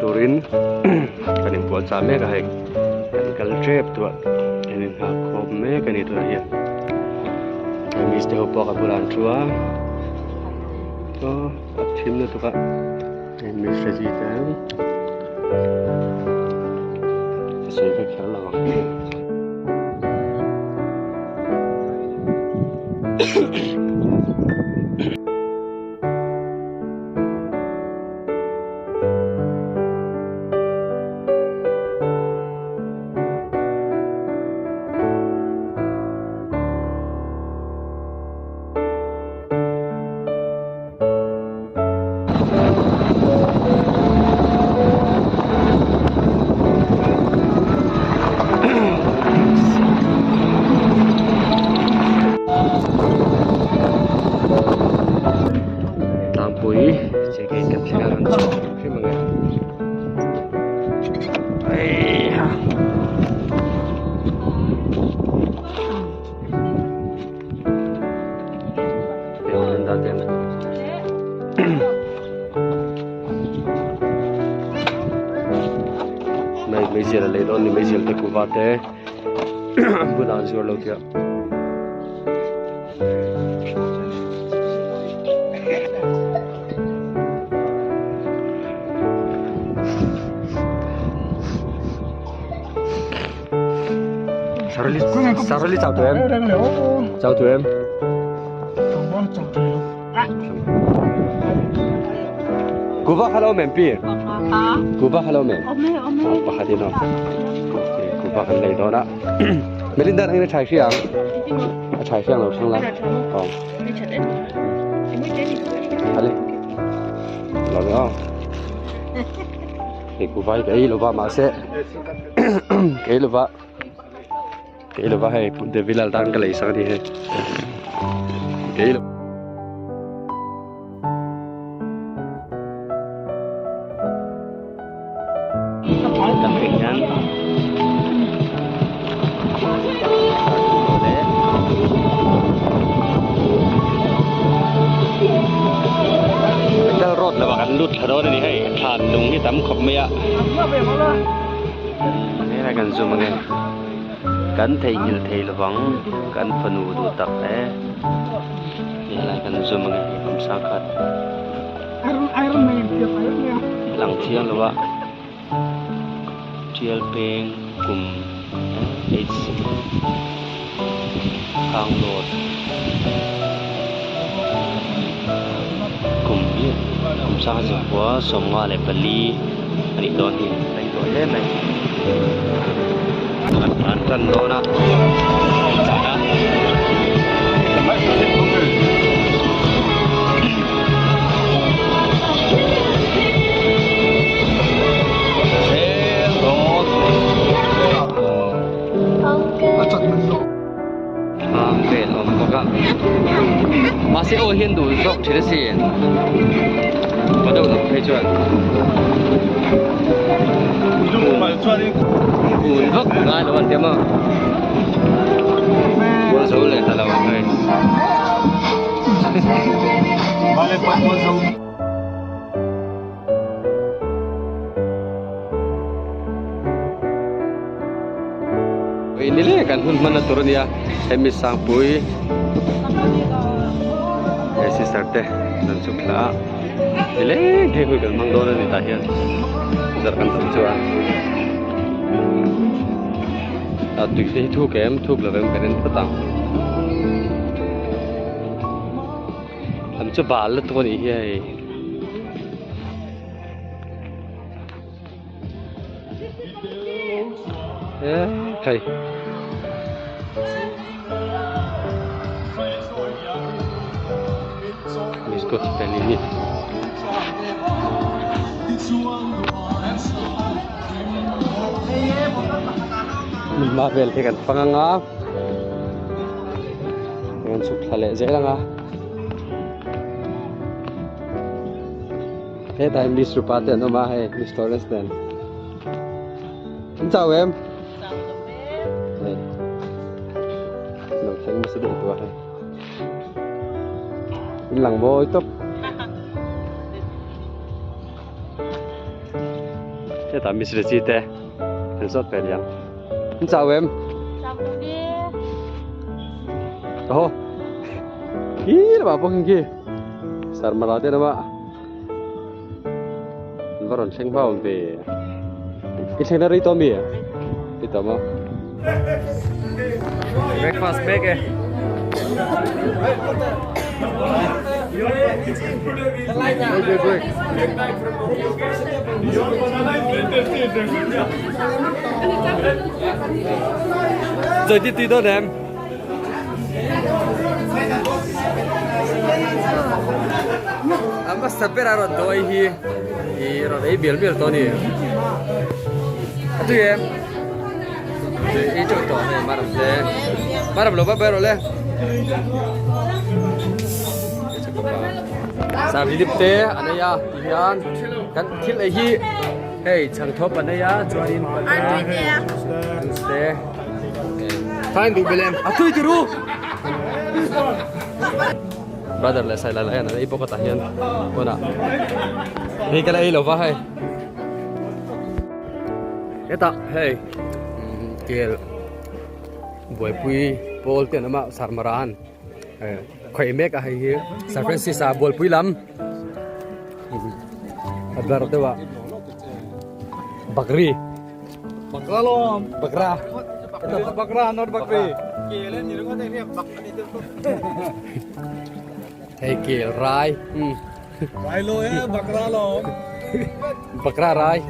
turin kanin buat same ka hek kal trip tu kanin ha khom me kanin tu ya mis te hopo ka bulan tua to tim na tu ka mis reji tan sai ka khel la mấy giờ lấy đó thì mấy giờ tới cụ vợ thế bữa nào rồi lâu chưa Sarali chào tụi em. Chào tụi em. Cô vợ hello mẹ pi. Cô vợ hello mẹ. Apa hati no? Cô vợ cần lấy đó đã. Melinda anh trai siang. Trai siang lâu sang lắm. Allez. Lo đó. Thì cô vợ cái lo vợ mà sẽ cái lo vợ. Cái lo vợ hay để villa đang cái lấy sang đi hay. Cái lo rốt là bạn lút ở đó này hay thàn đúng cái tấm khop mía này là cần zoom nghe cần thấy nhiều thấy là vắng cần phần u đủ tập đấy này là cần zoom nghe không sao hết lăng thiêng là bạn chiel peng cùng h khang lột cùng biết cùng sao gì quá sống hoa lại bali anh đi đón thì đánh đổi hết này ăn cần đó nè masih ohin dulu sok cerita sih pada udah kejuan untuk nggak ada wanita mah gua sulit kalau wanita balik pas gua sulit ini lah kan mana turun ya emis sampui si starte dan sukla ile ke ko gal mang dona ni tahian zarkan tujuan atu ke thu kem thuk lavem karen patang am chu bal to ni hi kai Misko kita ini Mabel kan pangangap dengan suklale saya lah hey time di Surpate no ma hey di Torres dan chào em nó thấy một sự đổi tuổi lằng vô top thế ta Miss gì thế anh sốt về liền xin chào em chào đi oh kí là bảo bông kí sar mà thế nào mà vẫn còn sinh vào về cái xe nó đi to mì đi to mà breakfast bag ấy rồi đi đâu em amma sapera ro doi hi ro dei bil to ni atu em de itu to ne maram lo ba ro le sa vi dip te anaya hian kan thil ai hi hey chang thop anaya chuanin te fine du belem atui ti ru brother le sai la la na ipo kata hian kona ni kala ai lo va hai eta hey kel boy pui pol te na ma sarmaran khoi mek a hi San Francisco bol pui lam adar te wa bakri bakra lo bakra eta bakra not bakri kelen ni ro te bak ani te hey kel rai rai lo ya bakra rai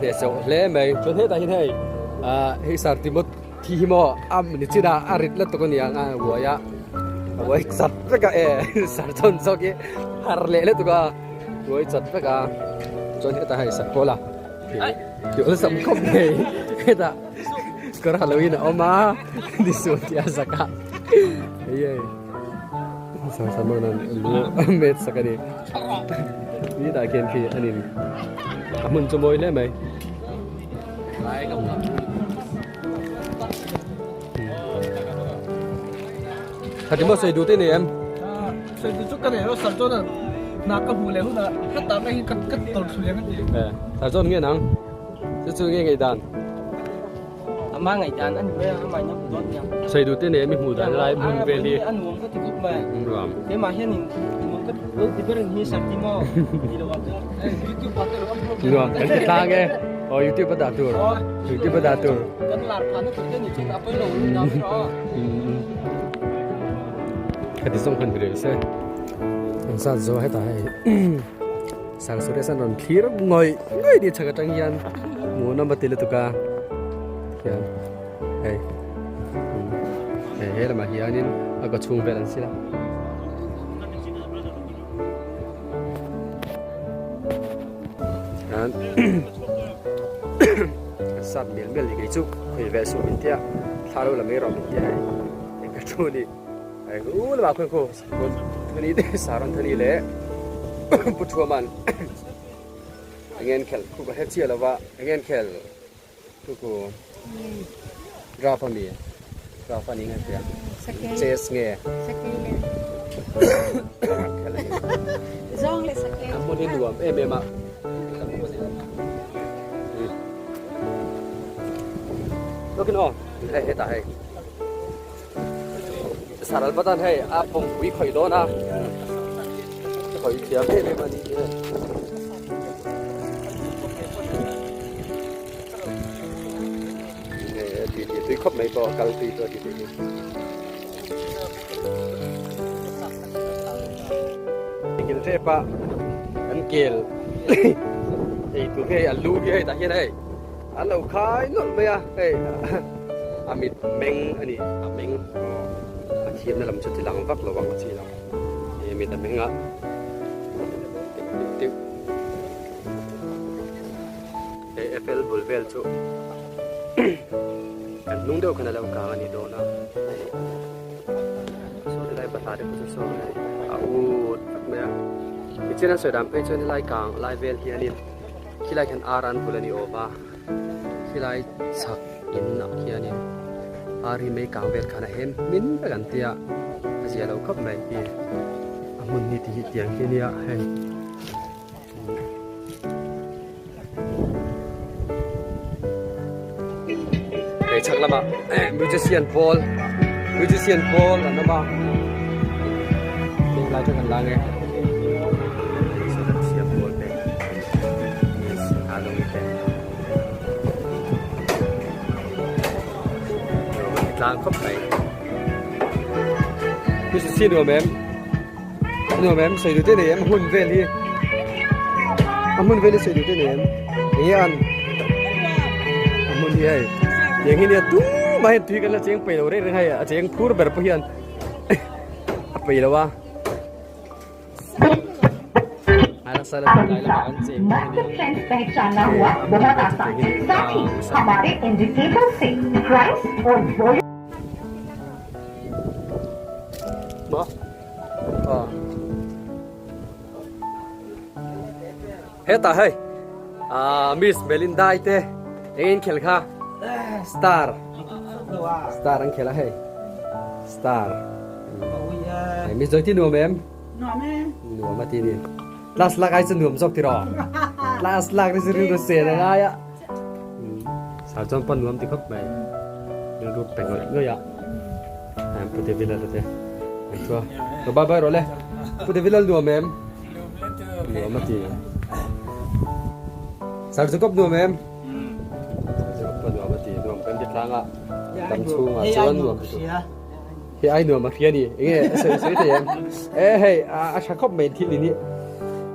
thế số lẽ mày cho thế tại thế hi sar timot thi mo ni chida arit la to ni anga wo ya wo sat pe ka sar ton so ke har le to ka wo sat pe ka cho thế tại hay sat pola kiểu sam khop này ta có Halloween oma đi xuống tia saka ye sao sao mà lu met saka đi ni ta ken khi anin amun cho môi lẽ mày thật chứ mà xây đủ tên này em xây đủ chút cái này nó sản xuất là nạc cái hũ lẻ hũ là cắt tạm cái cắt tàu suy cái gì sản xuất nghe nắng chứ nghe ngày đàn mang ngày đàn anh về mà nhóc tốt nhá xây đủ tên này mình hủ đàn lại mình về đi anh uống cái thì mà thế mà hiện mình uống cái lúc thì bên như sạch thì mà đi đâu vậy YouTube bắt được rồi cái thang nghe YouTube bắt đầu tour YouTube bắt đầu tour cái lạt phản nó cái gì chúng ta phải lâu nào đó cái tí xong phần video sẽ anh sao rồi hết tại sáng sớm sẽ nằm khí rất ngồi đi chơi cái trang gian muốn nằm bắt tiền được cả kìa hey hey là mà hiện nên có chung về làm gì đó sát miếng miếng cái chút thì về số mình tiếc sao đâu là mấy rau mình tiếc cái chỗ đi ai là bảo khuyên cô thân đi để xả ron thân đi lẽ bút chua man anh em khel cô có hết chia là vợ anh em khel cô ra phần gì ra phần gì nghe tiếng chess nghe Zong le sakit. muốn đi đùa em ạ nó cái nó hay tại hay sản bắt tan hay phong quý khởi đó na khởi tiếng thế mà đi thì tôi khóc mấy có cao tùy tôi thì cái thế pa anh kêu thì tụi cái anh lú cái tại hiện nay anh đâu khai nó bây giờ hey amit meng ani ameng akhir na lam chu tilang vak lawang chi la amit menga tip FL bulvel chu kan lung deu kana law ka ani do na so dai bata de ku so au me ichena so dam pe chen lai kang lai vel hi ani khilai kan aran pulani oba khilai sak in na hi ani ari me kang vel khana hem min ba gan tia azia lo khop mai hi amun ni ti tiang ke nia hai cái chắc là mà musician Paul là nó mà tiếng lại cho gần là nghe musician Paul đây à đúng thế rồi mình làm khóc này musician rồi em xây được thế này em hôn về đi anh muốn về đi xây được thế này em nghe anh muốn đi hay yang ini tu main tu kalau ceng pay lor ni hay ceng pur berpahian apa ini lawa ada salah lain lawan ceng मस्त फ्रेंड्स पहचाना हुआ बहुत आसान साथ ही हमारे इंडिकेटर से प्राइस और volume Heta hai Miss Belinda ite ingin khel kha Star ang khela hai Star Miss joy ti nuam em nuam ma ti ni last lag ai chen nuam sok ti ro last lag ni sirin ro se na ya sa chon pan nuam ti khop mai du du peng ngoi ya am pute vila te ai chua to bye bye ro le pute vila nuam em nuam ma ti sao chụp nuông em chụp nuông mà thì nuông em biết lang à tầm chu mà chọn nuông thì ai nuông mà kia đi nghe sấy thì em hey sao khóc mệt thì đi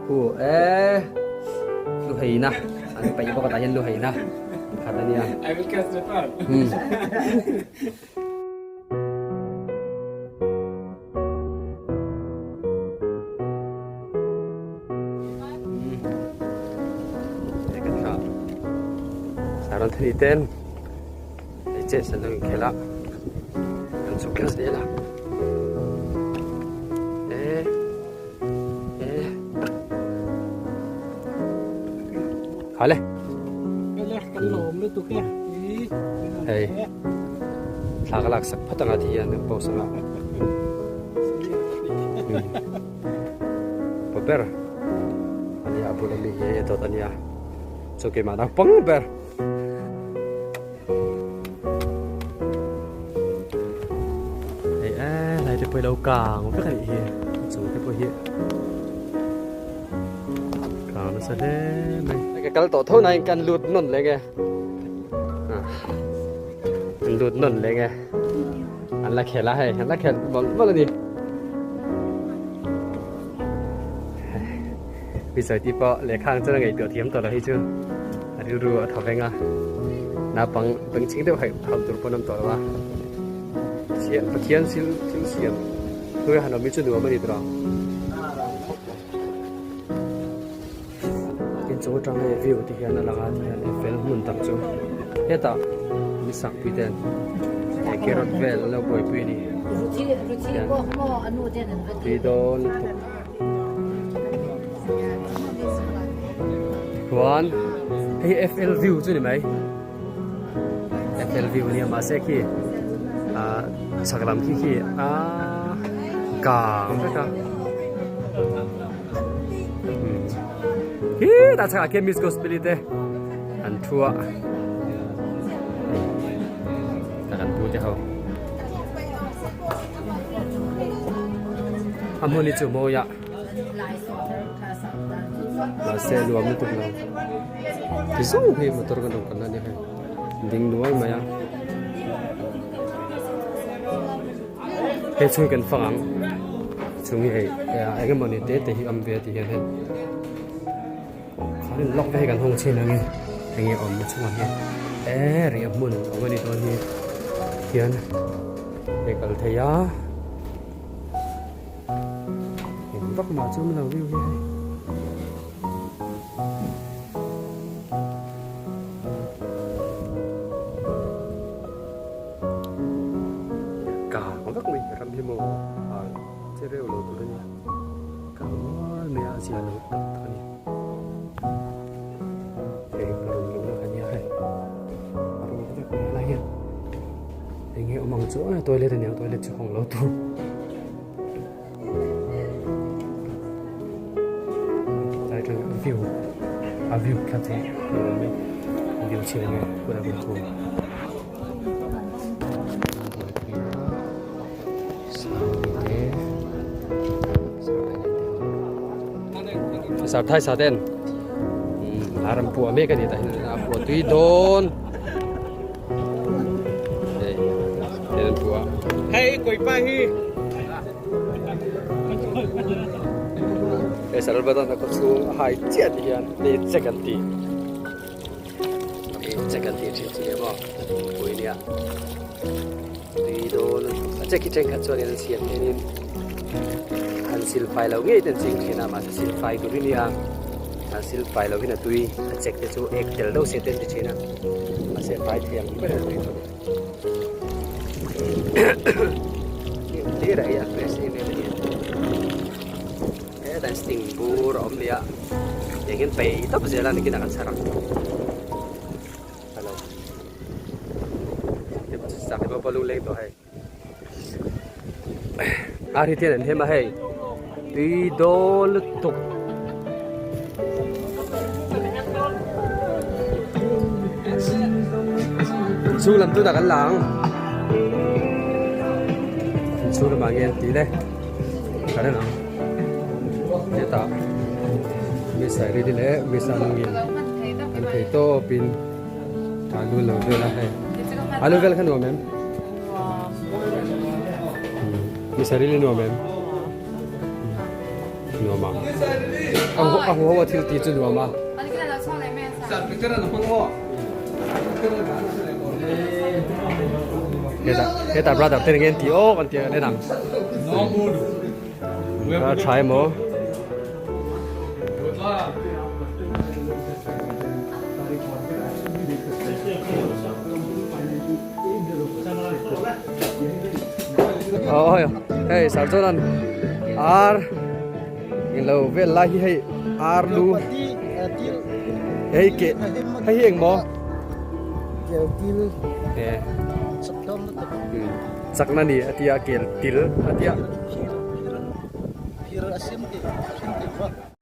lu hay na anh phải có cái lu hay na kata dia I will catch the fun. Saran thani ten ai che san nang khela an su class de la hale hey thagalak sak phatanga thi an po sanga paper ani abula mi ye to tania so ke mana pang berไปเรากลางไม่เคยเห็นสูงแค่พอเห็นกลางนั่นแสดงไหมกันต่อเท่าไหร่กันหลุดนุ่นเลยไงมันหลุดนุ่นเลยไงอันละแค่ละให้อันละแค่บอกว่าอะไรดีวิสัยที่ปอเลยข้างเจ้าไงเดี๋ยวเทียมต่อเลยชื่ออันนี้รู้ทำยังไงน้าปังเป็นชิ้นเดียวให้ทำตัวปนน้ำต่อว่าเสียนประเคียนซิลเสียนเพื่อหันเอามิจุนัวมาดีตรองกินโจ้จังเลยวิวที่เห็นนั่นละกันที่เห็นเฟลมุนตักจูเฮ้ยตามีสักปีเต็นไอ้เกรดเวลแล้วบ่อยปีนี้รุจิก็หม้ออนุเจนปีโดนทุกวันเฮ้ย FL view จุนี่ไหม FL viewเนี่ยมาเสกที่สักลำขี้กางนะครับแต่ถ้าเกมิสก็สปิริตอันชัวแต่กันพูดจะเขาอันมันนี่จู่โมยะมาเซลวมนี่ตุกเราที่ส่งให้มาตัวกันตรงกันนั่นเนี่ยดิ้งน้อยมายังให้ช่วยกันฟังช่วงนี้ไอ้ก็มันนี่เด็ดที่อัมเบียที่เห็นเขาเล่นล็อกให้กันห้องเช่นนั้นอย่างเงี้ยอมมาช่วงนี้เรียบมุนวันนี้ตอนนี้เขียนเด็กอัลเทียเห็นวักมาช่วงเราวิวยังพี่โมเชื่อเร็วเลยตัวนี้ก็ไม่อาเซียนเลยตัวนี้เด็กเราดูแล้วกันยังไงเราจะเป็นอะไรเนี่ยอย่างเงี้ยมองจ้าตัวเล็กแต่เนี่ยตัวเล็กของเราตัวได้จังวิววิวแค่ที่วิวเชียงไงก็ได้เป็นตัว Sar thai sa den aram pu ame ka ni ta hin a pu tui don den pu Hey, koi pa hi. sar badan na ko su hai chia ti yan ni second ti chi ba pui ni a tui don a che ki chen kha chon yan siam ni an sil fai lo nge ten sing khina ma sil fai du ni a an sil fai lo hina tui a check te chu ek tel do se ten ti china a se fai thiam ba tui đi đây à về xem này cái đàn sting bur om dia yang kan pay tapi jalan kita akan sarang kalau dia sakit apa perlu lagi tu hai hari tiada ni mah hai di dol tuk sulam tu dah kalang sudah bagian tidak, karena kita bisa ready le, bisa mungkin, nanti itu pin alu lalu lah hai, alu vel kan nomem, bisa ready nomem, nomam, aku awak til tisu nomam. Kita brother teringat tio kan tio ni nang. Kita try mo. Oh, hey, sarjonan ar ilo vel lahi hey ar lu. Hey ke, hey yang mo. Yeah. Sakna ni atia kel til atia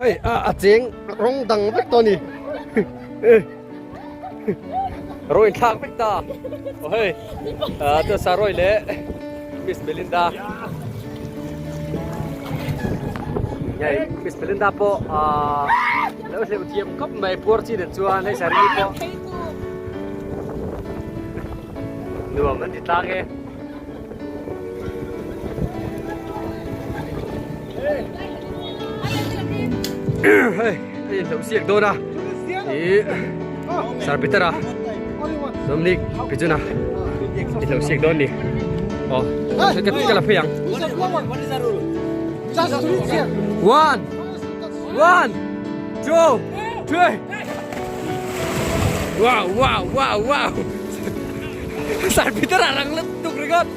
hey acheng rong dang bek to ni roi thak bek ta oh hey to saroi le Miss Belinda nhai Miss Belinda po lỡ sẽ tiêm cấp mày por chi den chuan hay sari po nuôngมันติดตาแกเฮ้ยได้ยินเสียงโดนอ่ะนี่สารพิตราน้ำนิกพิจุนะได้ยินเสียงโดนนี่อ๋อฉันก็กำลังพยายาม one two three wow Sar Peter arang letuk regot.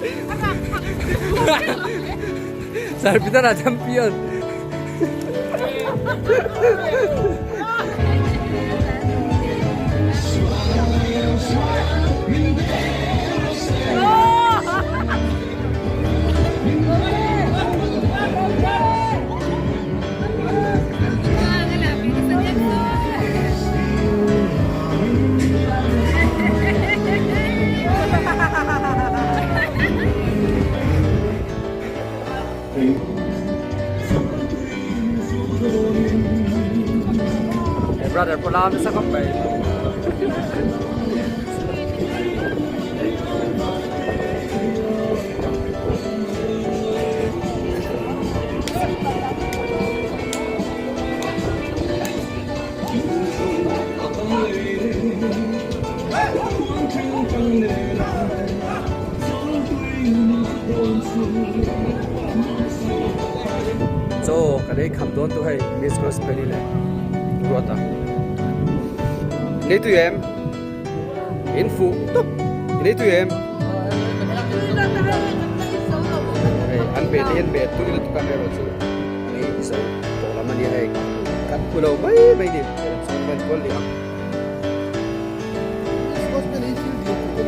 Sar Peter champion. Brother pulang sa kape. So, kadai kam don tu hai Miss Cross Penny le. Ruata. Ini tu em. Info. Top. Ini tu em. An bet tu itu kan dia tu. Ini so, kalau mana dia hai kat pulau baik ni. Sampai pun dia.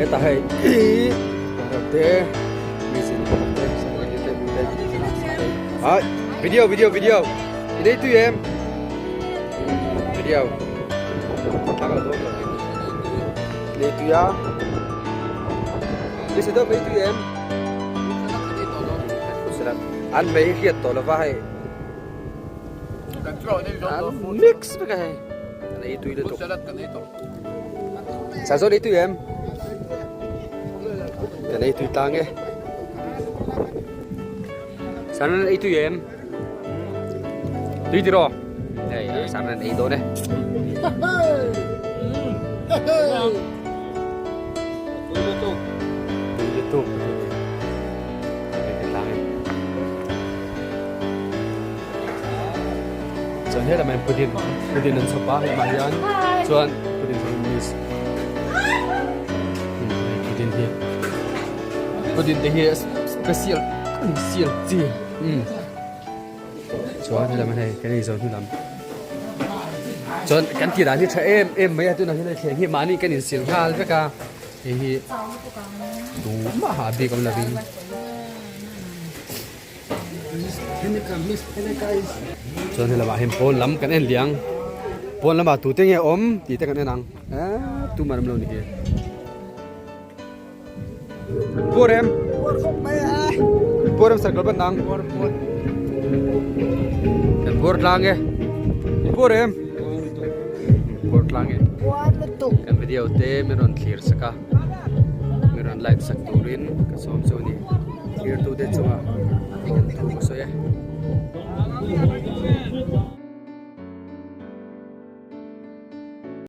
Kita hai. Ada. Mesin. Ah, video. Ini tu em. Video. Agak tu. Ini tu ya. Di situ itu em. An mấy hiệt tổ là vai mix với cái này tùy liên tục sản xuất đi tùy em cái này tùy ta nghe sản xuất đi tùy em tùy đi rồi đây sản xuất đi tôi đây liên tụcส่วนที่เราเป็นพุดินนั้นสปาให้มาอย่างส่วนพุดินที่มีพุดินที่spesialจีส่วนที่เราไม่ให้กันในส่วนที่เราส่วนกันที่ร้านที่ใช้เอ็มไม่ใช่ตัวนั้นที่เราใช้ที่มานี่กันในเสียงชาลก็ที่ดูมหาบีกำลังส่วนที่เราเห็นปนล้ำกันเอ็นเลี้ยงปนล้ำบาตูเตี้ยอมตีแต่กันเอ็นนังตูมันมันนี่ปูเรมสักกระบันนังกันปูร์ลางเงปูเรมปูร์ลางเงกันวิดีโอเต้ไม่รอนเคลียร์สักไม่รอนไลฟ์สักตูรินก็สมส่วนนี้เคลียร์ตัวเด็ดสักso yeah